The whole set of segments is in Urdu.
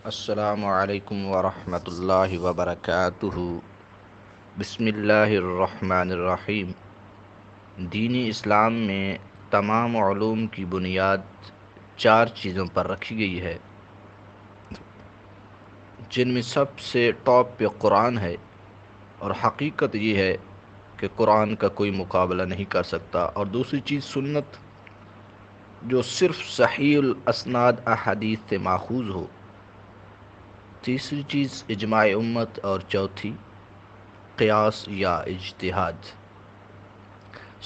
السلام علیکم ورحمۃ اللہ وبرکاتہ۔ بسم اللہ الرحمن الرحیم۔ دین اسلام میں تمام علوم کی بنیاد 4 چیزوں پر رکھی گئی ہے، جن میں سب سے ٹاپ پہ قرآن ہے، اور حقیقت یہ ہے کہ قرآن کا کوئی مقابلہ نہیں کر سکتا۔ اور دوسری چیز سنت، جو صرف صحیح الاسناد احادیث سے ماخوذ ہو۔ تیسری چیز اجماع امت، اور چوتھی قیاس یا اجتہاد۔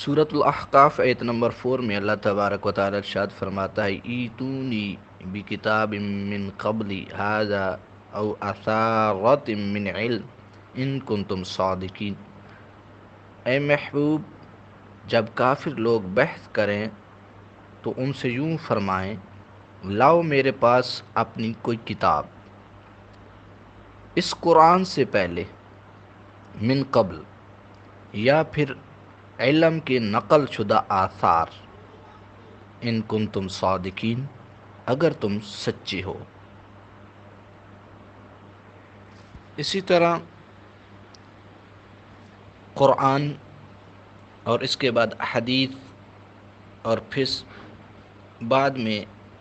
سورۃ الاحقاف آیت نمبر 4 میں اللہ تبارک و تعالی ارشاد فرماتا ہے، ایتونی بکتاب من قبل ھذا او اثارۃ من علم ان کنتم صادقین۔ اے محبوب، جب کافر لوگ بحث کریں تو ان سے یوں فرمائیں، لاؤ میرے پاس اپنی کوئی کتاب اس قرآن سے پہلے، من قبل، یا پھر علم کے نقل شدہ آثار، ان کنتم صادقین، اگر تم سچے ہو۔ اسی طرح قرآن اور اس کے بعد حدیث، اور پھر بعد میں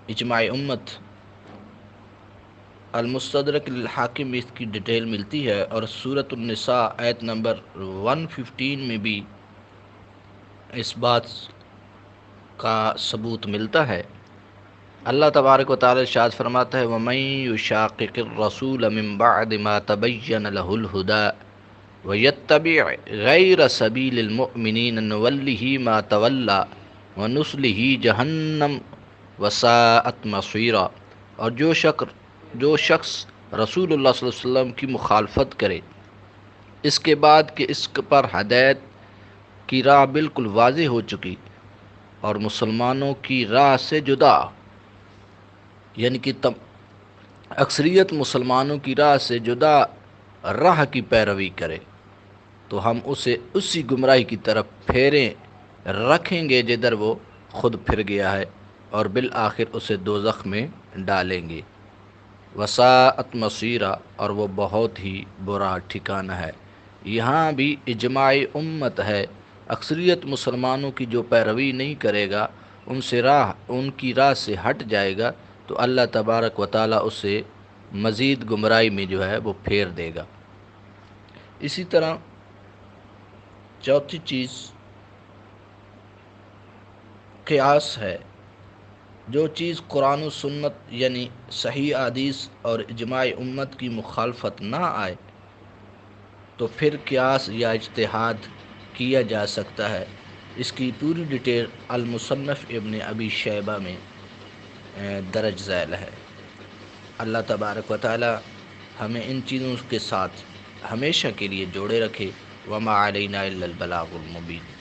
اجماع امت، المستدرک للحاکم میں اس کی ڈیٹیل ملتی ہے، اور سورۃ النساء آیت نمبر 115 میں بھی اس بات کا ثبوت ملتا ہے۔ اللہ تبارک و تعالی ارشاد فرماتا ہے، وَمَن يُشَاقِقِ الرَّسُولَ مِن بَعْدِ مَا تَبَيَّنَ لَهُ الْهُدَىٰ وَيَتَّبِعْ غَيْرَ سَبِيلِ الْمُؤْمِنِينَ نُوَلِّهِ مَا تَوَلَّىٰ وَنُصْلِهِ جَهَنَّمَ وَسَاءَتْ مَصِيرًا۔ اور جو شخص رسول اللہ صلی اللہ علیہ وسلم کی مخالفت کرے اس کے بعد کہ اس پر ہدایت کی راہ بالکل واضح ہو چکی اور مسلمانوں کی راہ سے جدا، یعنی کہ اکثریت مسلمانوں کی راہ سے جدا راہ کی پیروی کرے، تو ہم اسے اسی گمراہی کی طرف پھیریں رکھیں گے جدھر وہ خود پھر گیا ہے، اور بالآخر اسے دوزخ میں ڈالیں گے۔ وساءت مصیرا، اور وہ بہت ہی برا ٹھکانہ ہے۔ یہاں بھی اجماع امت ہے، اکثریت مسلمانوں کی جو پیروی نہیں کرے گا، ان کی راہ سے ہٹ جائے گا، تو اللہ تبارک و تعالیٰ اسے مزید گمراہی میں جو ہے وہ پھیر دے گا۔ اسی طرح چوتھی چیز قیاس ہے۔ جو چیز قرآن و سنت یعنی صحیح حدیث اور اجماع امت کی مخالفت نہ آئے تو پھر قیاس یا اجتہاد کیا جا سکتا ہے۔ اس کی پوری ڈیٹیل المصنف ابن ابی شیبہ میں درج ذیل ہے۔ اللہ تبارک و تعالی ہمیں ان چیزوں کے ساتھ ہمیشہ کے لیے جوڑے رکھے۔ وما علینا الا البلاغ المبین۔